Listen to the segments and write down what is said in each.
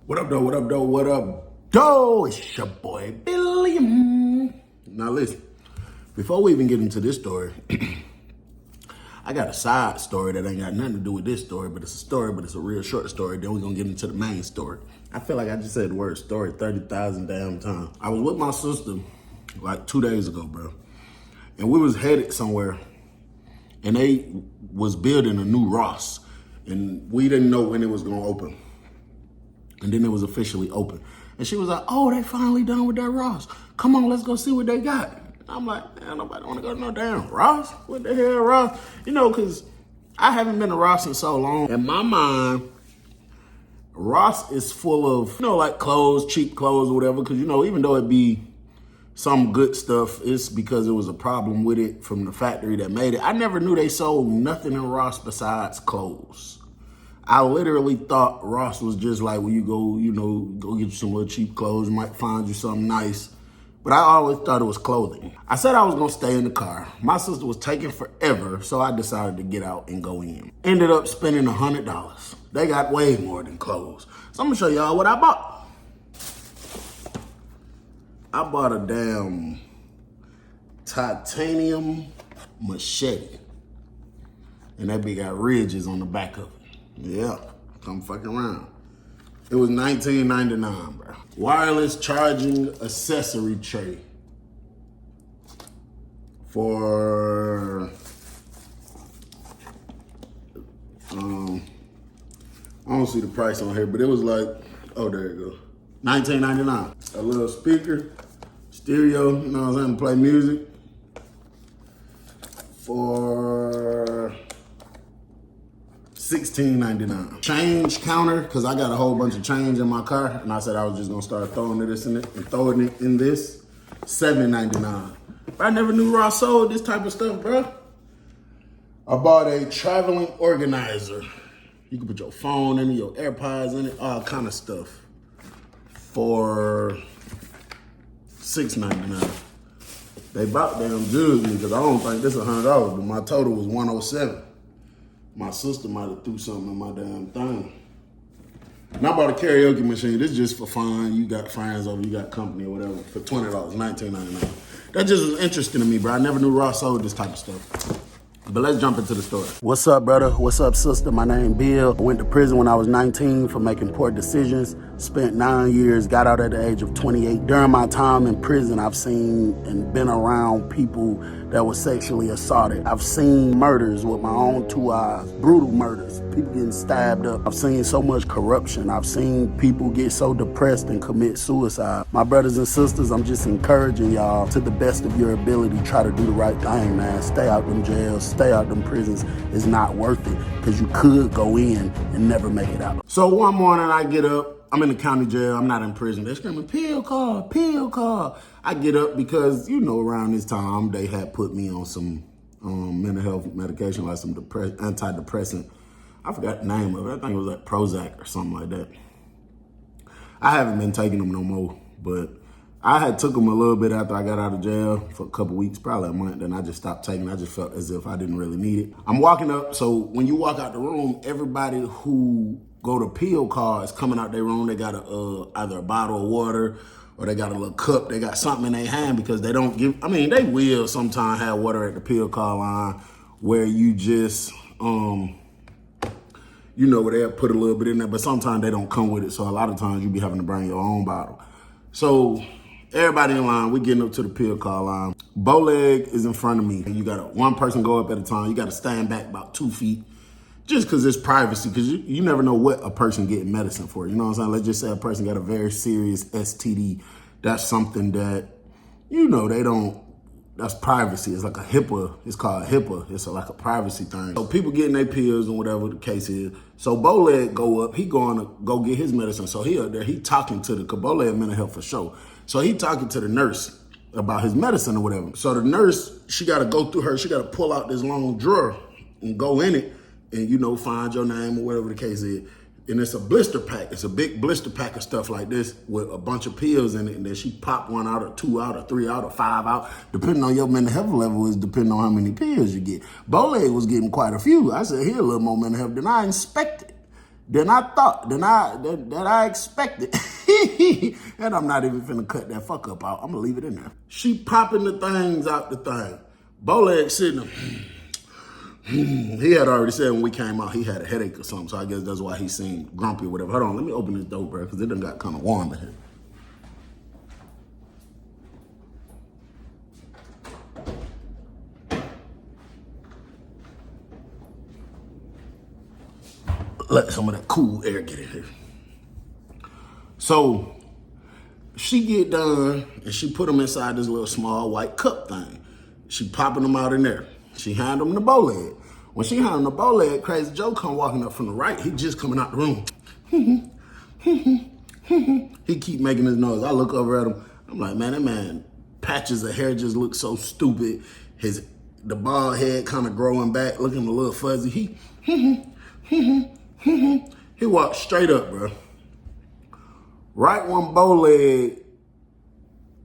What up, though? What up, though? What up, though? It's your boy, Billy. Now, listen, before we even get into this story, I got a side story that ain't got nothing to do with this story, but it's a story, but it's a real short story. Then we're going to get into the main story. I feel like I just said the word story 30,000 damn times. I was with my sister like 2 days ago, bro, and we was headed somewhere, and they was building a new Ross, and we didn't know when it was going to open. And then it was officially open. And she was like, oh, they finally done with that Ross. Come on, let's go see what they got. I'm like, man, nobody want to go to no damn Ross. What the hell, Ross? You know, because I haven't been to Ross in so long. In my mind, Ross is full of, like clothes, cheap clothes or whatever. Because, even though it be some good stuff, it's because it was a problem with it from the factory that made it. I never knew they sold nothing in Ross besides clothes. I literally thought Ross was just like when you go, go get you some little cheap clothes, you might find you something nice. But I always thought it was clothing. I said I was gonna stay in the car. My sister was taking forever, so I decided to get out and go in. Ended up spending $100. They got way more than clothes. So I'm gonna show y'all what I bought. I bought a damn titanium machete. And that bitch got ridges on the back of it. Yeah, come fucking around. It was $19.99, bro. Wireless charging accessory tray for, I don't see the price on here, but it was like, oh, there you go. $19.99. A little speaker, stereo, you know what I'm saying, play music for $16.99. Change counter, because I got a whole bunch of change in my car, and I said I was just gonna start throwing this in it and throwing it in this. $7.99. I never knew Ross sold this type of stuff, bro. I bought a traveling organizer. You can put your phone in it, your AirPods in it, all kind of stuff for $6.99. They about damn judged me because I don't think this is $100, but my total was $107. My sister might have threw something in my damn thing. And I bought a karaoke machine. This is just for fun. You got friends over, you got company or whatever for $20, $19.99. That just was interesting to me, bro. I never knew Ross sold this type of stuff. But let's jump into the story. What's up, brother? What's up, sister? My name Bill. I went to prison when I was 19 for making poor decisions. Spent 9 years, got out at the age of 28. During my time in prison, I've seen and been around people that were sexually assaulted. I've seen murders with my own 2 eyes, brutal murders, people getting stabbed up. I've seen so much corruption. I've seen people get so depressed and commit suicide. My brothers and sisters, I'm just encouraging y'all to the best of your ability, try to do the right thing, man. Stay out them jails, stay out them prisons. It's not worth it because you could go in and never make it out. So one morning I get up, I'm in the county jail, I'm not in prison. They're screaming, pill car, pill car. I get up because, around this time, they had put me on some mental health medication, like some antidepressant. I forgot the name of it. I think it was like Prozac or something like that. I haven't been taking them no more, but I had took them a little bit after I got out of jail for a couple weeks, probably a month, then I just stopped taking it. I just felt as if I didn't really need it. I'm walking up, so when you walk out the room, everybody who go to pill cars coming out their room, they got either a bottle of water or they got a little cup, they got something in their hand because they don't give, they will sometimes have water at the pill car line where you just, where they'll put a little bit in there, but sometimes they don't come with it. So a lot of times you be having to bring your own bottle. So everybody in line, we getting up to the pill car line. Boleg is in front of me. You got one person go up at a time. You got to stand back about 2 feet. Just because it's privacy, because you never know what a person getting medicine for. You know what I'm saying? Let's just say a person got a very serious STD. That's something that, they don't, that's privacy. It's like a HIPAA. It's called HIPAA. It's like a privacy thing. So people getting their pills and whatever the case is. So Boleg go up. He going to go get his medicine. So he up there. He talking to because Boleg mental health for sure. So he talking to the nurse about his medicine or whatever. So the nurse, she got to go through her. She got to pull out this long drawer and go in it. And, find your name or whatever the case is. And it's a blister pack. It's a big blister pack of stuff like this with a bunch of pills in it. And then she pop 1 out or 2 out or 3 out or 5 out, depending on your mental health level is depending on how many pills you get. Boleg was getting quite a few. I said, here, a little more mental health than I expected. than I thought, than I expected. And I'm not even finna cut that fuck up out. I'm gonna leave it in there. She popping the things out the thing. Boleg sitting there. He had already said when we came out he had a headache or something, so I guess that's why he seemed grumpy or whatever. Hold on, let me open this door, bro, because it done got kind of warm in here. Let some of that cool air get in here. So she get done and she put them inside this little small white cup thing. She popping them out in there. She hand them to Boleg. When she hand them to Boleg, Crazy Joe come walking up from the right. He just coming out the room. He keep making his noise. I look over at him. I'm like, man, that man patches of hair just look so stupid. The bald head kind of growing back, looking a little fuzzy. He walked straight up, bro. Right when Boleg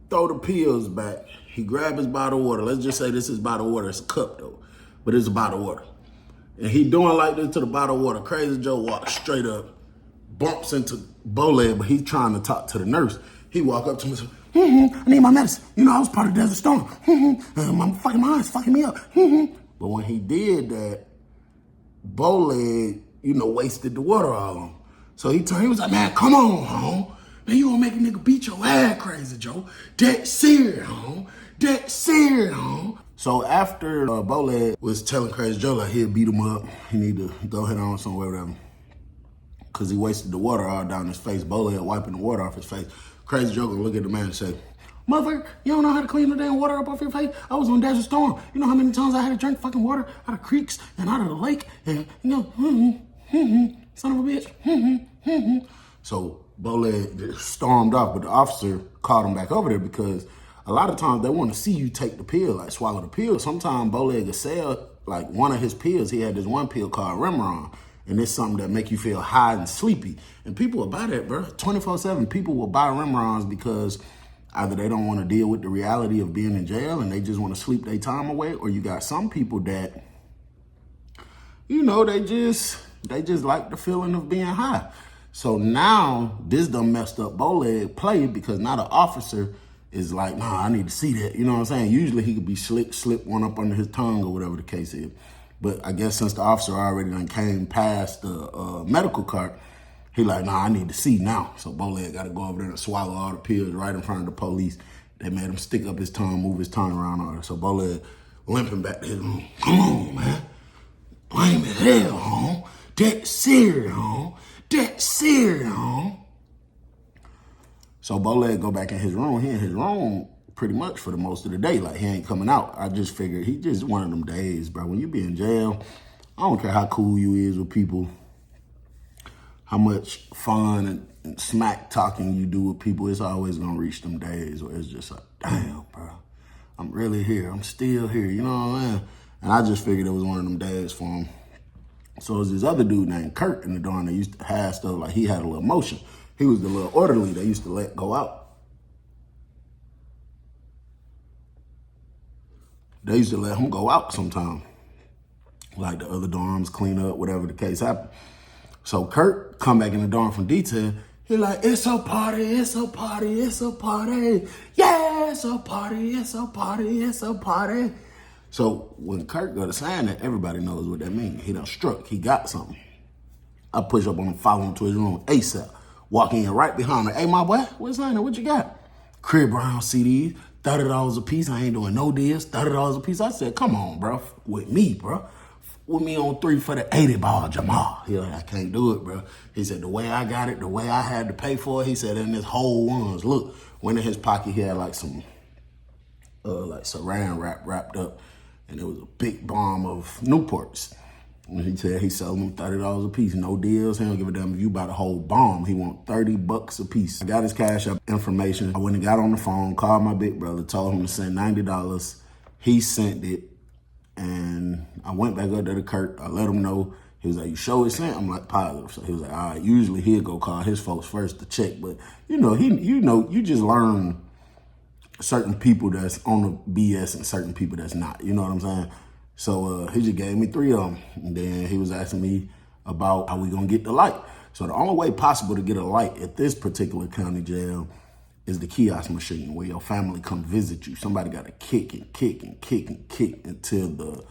throw the pills back, he grabbed his bottle of water. Let's just say this is bottle water. It's a cup though, but it's a bottle of water. And he doing like this to the bottle of water. Crazy Joe walks straight up, bumps into Boleg, but he's trying to talk to the nurse. He walk up to me and says, I need my medicine. You know, I was part of Desert Storm. My eyes fucking me up. But when he did that, Boleg, wasted the water all on him. So he was like, man, come on, home. Man, you gonna make a nigga beat your ass, Crazy Joe. That serious, home. That serious, home. So after Boleg was telling Crazy Joe like he'll beat him up, he need to go ahead on somewhere, whatever, because he wasted the water all down his face. Boleg wiping the water off his face. Crazy Joe gonna look at the man and say, motherfucker, you don't know how to clean the damn water up off your face? I was on Desert Storm. You know how many times I had to drink fucking water out of creeks and out of the lake? And, son of a bitch. So Boleg just stormed off, but the officer called him back over there because a lot of times they want to see you take the pill, like swallow the pill. Sometimes Boleg will sell, like one of his pills, he had this one pill called Remeron. And it's something that make you feel high and sleepy. And people will buy that, bro. 24/7, people will buy Remerons because either they don't want to deal with the reality of being in jail and they just want to sleep their time away, or you got some people that, they just like the feeling of being high. So now this done messed up Boleg play because now the officer is like, nah, I need to see that. You know what I'm saying? Usually he could be slip one up under his tongue or whatever the case is. But I guess since the officer already done came past the medical cart, he like, nah, I need to see now. So Boleg got to go over there and swallow all the pills right in front of the police. They made him stick up his tongue, move his tongue around all that. So Boleg limping back to his room. Come on, man. Blame it hell, home. That serious, home. That serious, home. So Boleg go back in his room. He in his room pretty much for the most of the day. Like, he ain't coming out. I just figured he just one of them days, bro. When you be in jail, I don't care how cool you is with people, how much fun and smack talking you do with people, it's always gonna reach them days where it's just like, damn, bro, I'm really here. I'm still here, you know what I mean? And I just figured it was one of them days for him. So it was this other dude named Kurt in the dorm that used to have stuff, like he had a little motion. He was the little orderly they used to let go out. They used to let him go out sometime. Like the other dorms, clean up, whatever the case happened. So Kurt come back in the dorm from detail. He like, it's a party, it's a party, it's a party. Yeah, it's a party, it's a party, it's a party. So when Kurt go to sign that, everybody knows what that means. He done struck, he got something. I push up on him, follow him to his room ASAP. Walk in right behind him. Hey, my boy, what's that? What you got? Crib Brown CDs, $30 a piece. I ain't doing no deals, $30 a piece. I said, come on, bro, with me, bro. With me on 3 for the 80 ball, Jamal. He like, I can't do it, bro. He said, the way I got it, the way I had to pay for it, he said, in this whole ones, look, went in his pocket, he had like some, like saran wrap wrapped up, and it was a big bomb of Newports. And he said he sold them $30 a piece, no deals. He don't give a damn if you buy the whole bomb. He want $30 a piece. I got his Cash App information. I went and got on the phone, called my big brother, told him to send $90. He sent it. And I went back up there to Kurt. I let him know. He was like, you sure it's sent? I'm like, positive. So he was like, all right, usually he'll go call his folks first to check. But, you just learn certain people that's on the BS and certain people that's not. You know what I'm saying? So he just gave me 3 of them. And then he was asking me about how we gonna get the light. So the only way possible to get a light at this particular county jail is the kiosk machine, where your family come visit you. Somebody got to kick and kick and kick and kick until the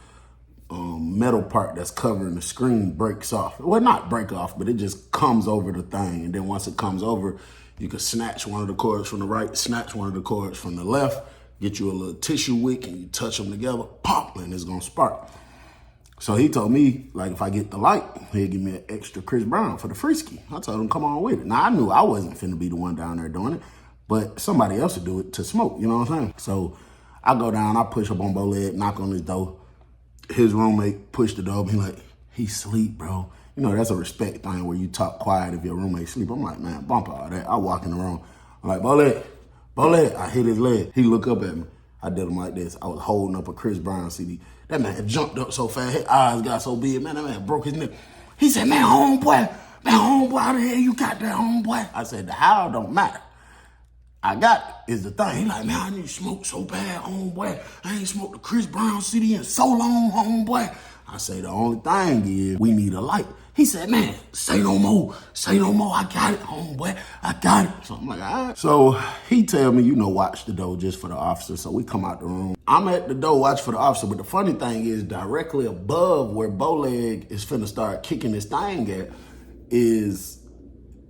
metal part that's covering the screen breaks off. Well, not break off, but it just comes over the thing. And then once it comes over, you can snatch one of the cords from the right, snatch one of the cords from the left, get you a little tissue wick, and you touch them together, pop, and it's gonna spark. So he told me, like, if I get the light, he'll give me an extra Chris Brown for the free ski. I told him, come on with it. Now, I knew I wasn't finna be the one down there doing it, but somebody else would do it to smoke, you know what I'm saying? So I go down, I push up on Boleg, knock on his door. His roommate pushed the door, be like, he sleep, bro. You know, that's a respect thing where you talk quiet if your roommate sleep. I'm like, man, bump all that. I walk in the room. I'm like, Boleg. I hit his leg. He look up at me. I did him like this. I was holding up a Chris Brown CD. That man jumped up so fast, his eyes got so big, man, that man broke his neck. He said, man, homeboy, how the hell you got that, homeboy? I said, the how don't matter. I got it is the thing. He like, man, I need to smoke so bad, homeboy. I ain't smoked a Chris Brown CD in so long, homeboy. I say, the only thing is we need a light. He said, man, say no more. I got it, homeboy. I got it. So I'm like, all right. So he tell me, watch the door just for the officer. So we come out the room. I'm at the door, watch for the officer. But the funny thing is, directly above where Boleg is finna start kicking this thing at is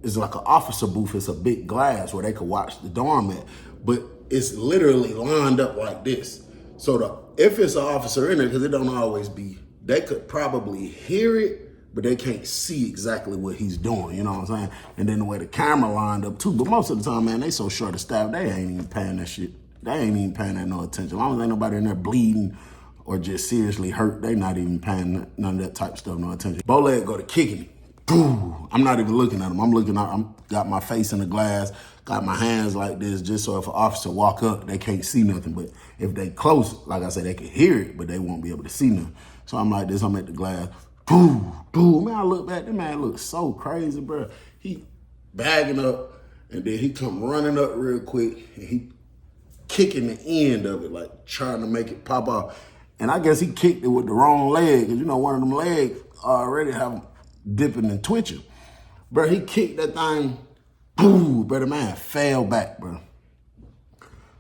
like an officer booth. It's a big glass where they could watch the dorm at. But it's literally lined up like this. So if it's an officer in there, because it don't always be, they could probably hear it, but they can't see exactly what he's doing, you know what I'm saying? And then the way the camera lined up too. But most of the time, man, they so short of staff, they ain't even paying that shit. They ain't even paying that no attention. As long as ain't nobody in there bleeding or just seriously hurt, they not even paying none of that type of stuff no attention. Boleg go to kicking me. I'm not even looking at him. I'm got my face in the glass, got my hands like this, just so if an officer walk up, they can't see nothing. But if they close, like I said, they can hear it, but they won't be able to see nothing. So I'm like this, I'm at the glass. Man, I look back, that man looks so crazy, bro. He bagging up, and then he come running up real quick, and he kicking the end of it, like trying to make it pop off. And I guess he kicked it with the wrong leg, because one of them legs already have dipping and twitching. Bro, he kicked that thing, boom, bro, the man fell back, bro.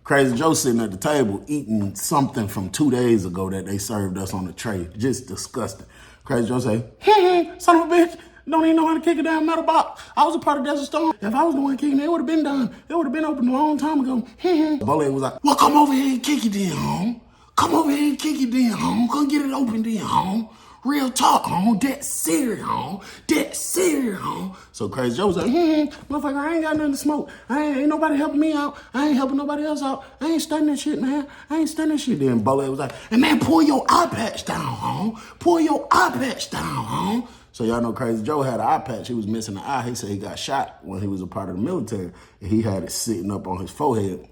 Crazy Joe sitting at the table eating something from 2 days ago that they served us on the tray. Just disgusting. Crazy Joe say, son of a bitch, don't even know how to kick a damn metal box. I was a part of Desert Storm. If I was the one kicking it, it would have been done. It would have been open a long time ago. Boleg was like, well, come over here and kick it then, home. Come over here and kick it then, home. Come get it open then, home. Real talk, home. That serious, home. That serious, home. So Crazy Joe was like, motherfucker, I ain't got nothing to smoke. Ain't nobody helping me out. I ain't helping nobody else out. I ain't studying that shit, man. I ain't studying that shit. Then Boleg was like, and man, pull your eye patch down, home. Pull your eye patch down, home. So y'all know Crazy Joe had an eye patch. He was missing an eye. He said he got shot when he was a part of the military, and he had it sitting up on his forehead.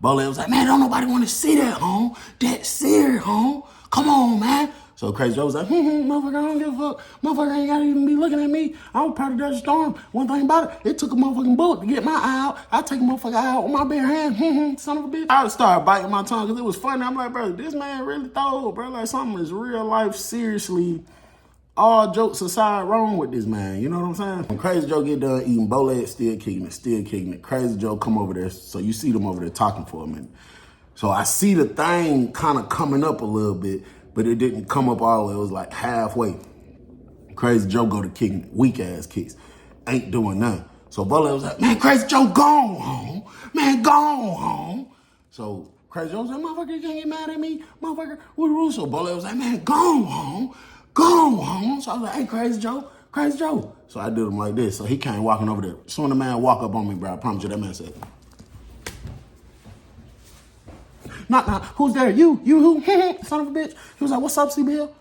Boleg was like, man, don't nobody want to see that, home. That serious, home. Come on, man. So Crazy Joe was like, motherfucker, I don't give a fuck. Motherfucker ain't gotta even be looking at me. I was part of Desert Storm. One thing about it, it took a motherfucking bullet to get my eye out. I take a motherfucker eye out with my bare hand. Son of a bitch. I started biting my tongue because it was funny. I'm like, bro, this man really thought, bro, like something is real life, seriously, all jokes aside, wrong with this man. You know what I'm saying? When Crazy Joe get done eating, Boleg still kicking it. Crazy Joe come over there. So you see them over there talking for a minute. So I see the thing kind of coming up a little bit, but it didn't come up all the way. It was like halfway. Crazy Joe go to kicking weak ass kicks. Ain't doing nothing. So Boleg was like, man, Crazy Joe gone home. Man, gone home. So Crazy Joe was like, motherfucker, you can't get mad at me. Motherfucker, what the rules? So Boleg was like, man, gone home. Gone home. So I was like, hey, Crazy Joe. So I did him like this. So he came walking over there. Soon the man walk up on me, bro. I promise you, that man said, knock. Who's there? You who? Son of a bitch. He was like, what's up, C-Bill?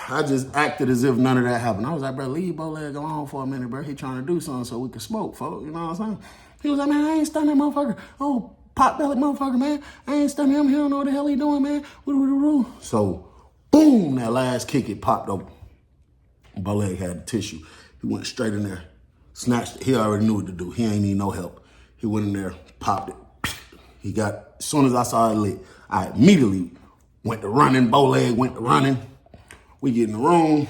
I just acted as if none of that happened. I was like, bro, leave Boleg alone for a minute, bro. He trying to do something so we can smoke, folks. You know what I'm saying? He was like, man, I ain't stunning that motherfucker. Oh, pot-bellied motherfucker, man. I ain't stunning him. He don't know what the hell he doing, man. So, boom, that last kick, it popped open. Boleg had the tissue. He went straight in there, snatched it. He already knew what to do. He ain't need no help. He went in there, popped it. He got, as soon as I saw it lit, I immediately went to running. Boleg went to running. We get in the room.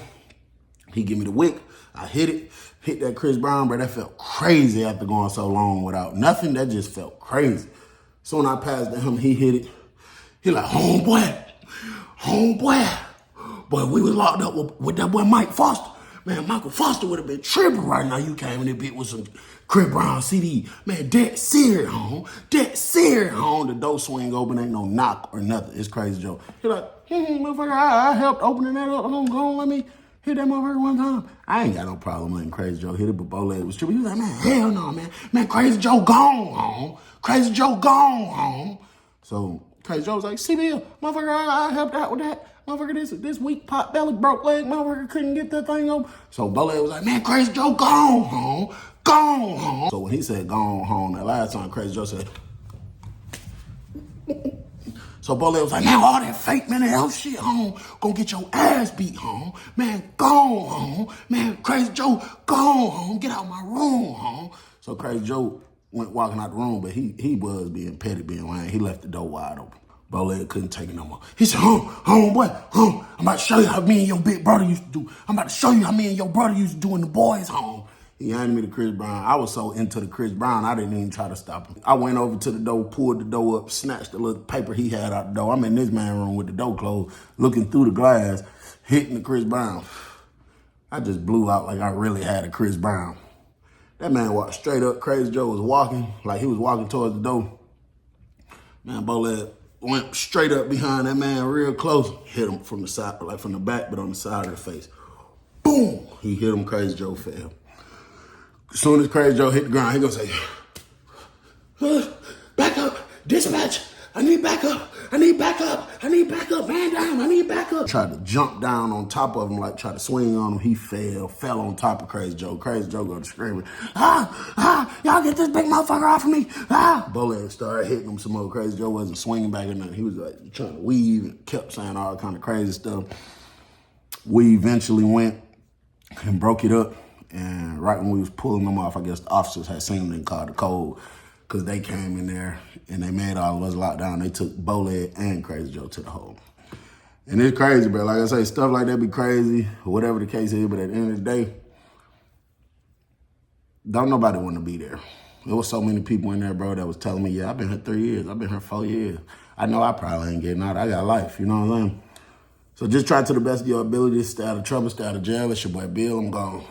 He give me the wick. I hit that Chris Brown, bro. That felt crazy after going so long without nothing. That just felt crazy. So when I passed to him, he hit it. He like, homeboy. Boy, we was locked up with that boy Mike Foster. Man, Michael Foster would have been tripping right now. You came in there bit with some Chris Brown CD. Man, that serious, home. That serious, home. The door swing open, ain't no knock or nothing. It's crazy, Joe. He like, motherfucker, I helped opening that up. Go on, let me hit that motherfucker one time. I ain't got no problem letting Crazy Joe hit it, but Boleg was tripping. He was like, man, hell no, man. Man, Crazy Joe gone, home. Crazy Joe gone, home. So Crazy Joe was like, CBL, motherfucker, I helped out with that. Motherfucker, this weak pot belly broke leg, motherfucker couldn't get that thing open. So Boleg was like, man, Crazy Joe gone home. Gone home. So when he said gone home, that last time Crazy Joe said, so Boleg was like, man, all that fake mental health shit home, gonna get your ass beat home. Man, gone home. Man, Crazy Joe gone home. Get out my room home. So Crazy Joe went walking out the room, but he was being petty, being lame. He left the door wide open. Boleg couldn't take it no more. He said, homeboy, I'm about to show you how me and your big brother used to do. I'm about to show you how me and your brother used to do in the boys' home. He handed me the Chris Brown. I was so into the Chris Brown, I didn't even try to stop him. I went over to the door, pulled the door up, snatched the little paper he had out the door. I'm in this man room with the door closed, looking through the glass, hitting the Chris Brown. I just blew out like I really had a Chris Brown. That man walked straight up. Crazy Joe was walking, like he was walking towards the door. Man, Boleg went straight up behind that man real close, hit him from the side, like from the back, but on the side of the face. Boom! He hit him, Crazy Joe fell. As soon as Crazy Joe hit the ground, he gonna say, back up, dispatch, I need backup, man down, I need backup. Tried to jump down on top of him, like tried to swing on him, he fell on top of Crazy Joe. Crazy Joe go to screaming, y'all get this big motherfucker off of me, Boleg started hitting him some more. Crazy Joe wasn't swinging back or nothing. He was like trying to weave and kept saying all kind of crazy stuff. We eventually went and broke it up. And right when we was pulling them off, I guess the officers had seen them and called the code because they came in there and they made all of us locked down. They took Boleg and Crazy Joe to the hole. And it's crazy, bro. Like I say, stuff like that be crazy, or whatever the case is, but at the end of the day, don't nobody want to be there. There was so many people in there, bro, that was telling me, yeah, I've been here 3 years. I've been here 4 years. I know I probably ain't getting out. I got life, you know what I'm saying? So just try to the best of your ability to stay out of trouble, stay out of jail. It's your boy Bill. I'm gone.